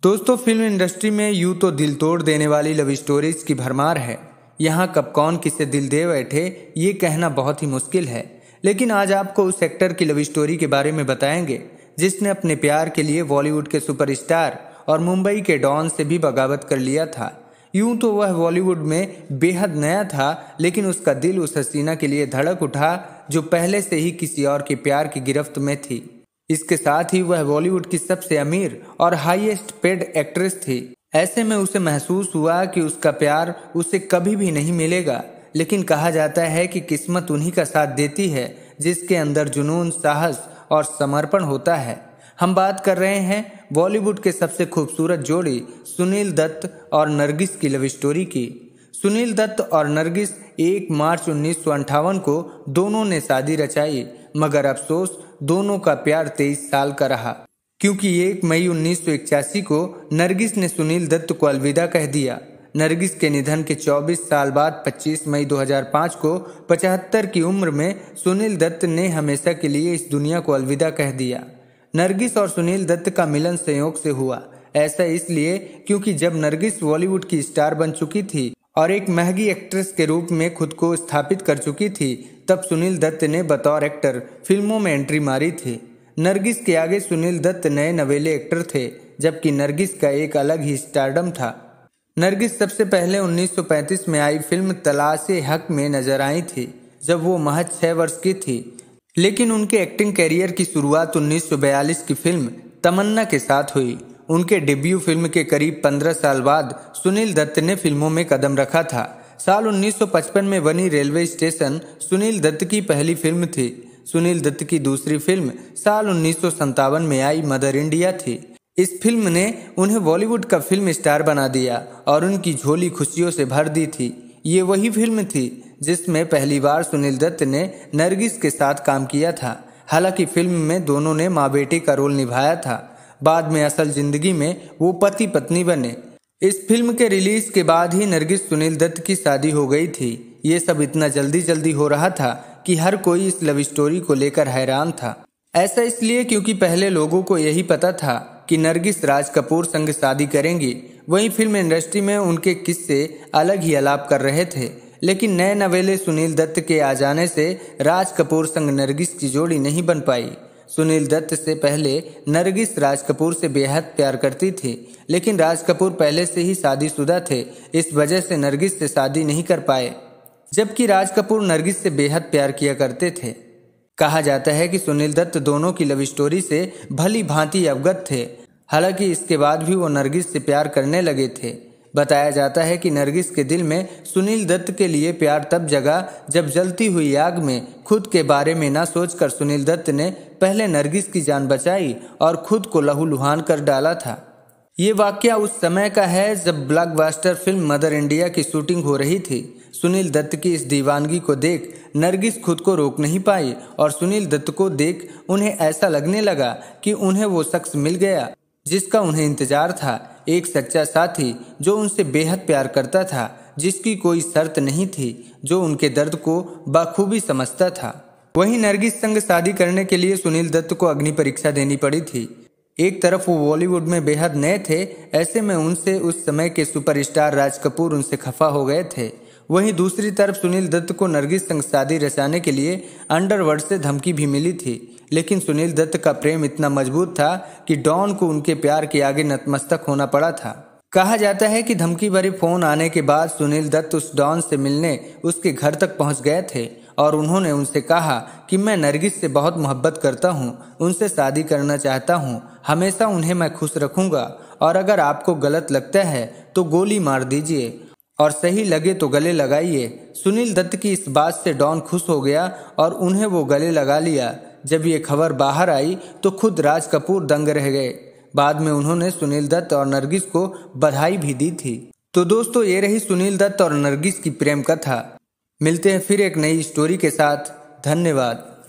दोस्तों, film industry में यूं तो दिल तोड़ देने वाली लव स्टोरीज की भरमार है। यहाँ कब कौन किसे दिल दे बैठे ये कहना बहुत ही मुश्किल है। लेकिन आज आपको उस एक्टर की लव स्टोरी के बारे में बताएंगे जिसने अपने प्यार के लिए बॉलीवुड के सुपरस्टार और मुंबई के डॉन से भी बगावत कर लिया था। यूं तो वह बॉलीवुड में बेहद नया था, लेकिन उसका दिल उस हसीना के लिए धड़क उठा जो पहले से ही किसी और के प्यार की गिरफ्त में थी। इसके साथ ही वह बॉलीवुड की सबसे अमीर और हाईएस्ट पेड एक्ट्रेस थी। ऐसे में उसे महसूस हुआ कि उसका प्यार उसे कभी भी नहीं मिलेगा। लेकिन कहा जाता है कि किस्मत उन्हीं का साथ देती है जिसके अंदर जुनून, साहस और समर्पण होता है। हम बात कर रहे हैं बॉलीवुड के सबसे खूबसूरत जोड़ी सुनील दत्त और नरगिस की लव स्टोरी की। सुनील दत्त और नरगिस 1 मार्च 1958 को दोनों ने शादी रचाई, मगर अफसोस दोनों का प्यार 23 साल का रहा, क्योंकि 1 मई 1981 को नरगिस ने सुनील दत्त को अलविदा कह दिया। नरगिस के निधन के 24 साल बाद 25 मई 2005 को 75 की उम्र में सुनील दत्त ने हमेशा के लिए इस दुनिया को अलविदा कह दिया। नरगिस और सुनील दत्त का मिलन संयोग से हुआ। ऐसा इसलिए क्योंकि जब नरगिस बॉलीवुड की स्टार बन चुकी थी और एक महंगी एक्ट्रेस के रूप में खुद को स्थापित कर चुकी थी, तब सुनील दत्त ने बतौर एक्टर फिल्मों में एंट्री मारी थी। नरगिस के आगे सुनील दत्त नए नवेले एक्टर थे, जबकि नरगिस का एक अलग ही स्टारडम था। नरगिस सबसे पहले 1935 में आई फिल्म तलाशे हक में नजर आई थी, जब वो महज 6 वर्ष की थी। लेकिन उनके एक्टिंग कैरियर की शुरुआत 1942 की फिल्म तमन्ना के साथ हुई। उनके डेब्यू फिल्म के करीब 15 साल बाद सुनील दत्त ने फिल्मों में कदम रखा था। साल 1955 में बनी रेलवे स्टेशन सुनील दत्त की पहली फिल्म थी। सुनील दत्त की दूसरी फिल्म साल 1957 में आई मदर इंडिया थी। इस फिल्म ने उन्हें बॉलीवुड का फिल्म स्टार बना दिया और उनकी झोली खुशियों से भर दी थी। ये वही फिल्म थी जिसमें पहली बार सुनील दत्त ने नरगिस के साथ काम किया था। हालांकि फिल्म में दोनों ने माँ बेटे का रोल निभाया था। बाद में असल जिंदगी में वो पति पत्नी बने। इस फिल्म के रिलीज के बाद ही नरगिस सुनील दत्त की शादी हो गई थी। ये सब इतना जल्दी हो रहा था कि हर कोई इस लव स्टोरी को लेकर हैरान था। ऐसा इसलिए क्योंकि पहले लोगों को यही पता था कि नरगिस राज कपूर संग शादी करेंगी। वहीं फिल्म इंडस्ट्री में उनके किस्से अलग ही आलाप कर रहे थे। लेकिन नए नवेले सुनील दत्त के आ जाने से राज कपूर संग नरगिस की जोड़ी नहीं बन पाई। सुनील दत्त से पहले नरगिस राज कपूर से बेहद प्यार करती थी, लेकिन राज कपूर पहले से ही शादीशुदा थे। इस वजह से नरगिस से शादी नहीं कर पाए, जबकि राज कपूर नरगिस से बेहद प्यार किया करते थे। कहा जाता है कि सुनील दत्त दोनों की लव स्टोरी से भली भांति अवगत थे। हालांकि इसके बाद भी वो नरगिस से प्यार करने लगे थे। बताया जाता है कि नरगिस के दिल में सुनील दत्त के लिए प्यार तब जगा जब जलती हुई आग में खुद के बारे में ना सोचकर सुनील दत्त ने पहले नरगिस की जान बचाई और खुद को लहूलुहान कर डाला था। ये वाकया उस समय का है जब ब्लॉकबस्टर फिल्म मदर इंडिया की शूटिंग हो रही थी। सुनील दत्त की इस दीवानगी को देख नरगिस खुद को रोक नहीं पाई और सुनील दत्त को देख उन्हें ऐसा लगने लगा कि उन्हें वो शख्स मिल गया जिसका उन्हें इंतजार था। एक सच्चा साथी जो उनसे बेहद प्यार करता था, जिसकी कोई शर्त नहीं थी, जो उनके दर्द को बखूबी समझता था। वहीं नरगिस संग शादी करने के लिए सुनील दत्त को अग्नि परीक्षा देनी पड़ी थी। एक तरफ वो बॉलीवुड में बेहद नए थे, ऐसे में उनसे उस समय के सुपरस्टार राज कपूर उनसे खफा हो गए थे। वहीं दूसरी तरफ सुनील दत्त को नरगिस संग शादी रचाने के लिए अंडरवर्ल्ड से धमकी भी मिली थी। लेकिन सुनील दत्त का प्रेम इतना मजबूत था कि डॉन को उनके प्यार के आगे नतमस्तक होना पड़ा था। कहा जाता है कि धमकी भरे फोन आने के बाद सुनील दत्त उस डॉन से मिलने उसके घर तक पहुंच गए थे और उन्होंने उनसे कहा कि मैं नरगिस से बहुत मोहब्बत करता हूं, उनसे शादी करना चाहता हूं, हमेशा उन्हें मैं खुश रखूंगा और अगर आपको गलत लगता है तो गोली मार दीजिए और सही लगे तो गले लगाइए। सुनील दत्त की इस बात से डॉन खुश हो गया और उन्हें वो गले लगा लिया। जब ये खबर बाहर आई तो खुद राज कपूर दंग रह गए। बाद में उन्होंने सुनील दत्त और नरगिस को बधाई भी दी थी। तो दोस्तों, ये रही सुनील दत्त और नरगिस की प्रेम कथा। मिलते हैं फिर एक नई स्टोरी के साथ। धन्यवाद।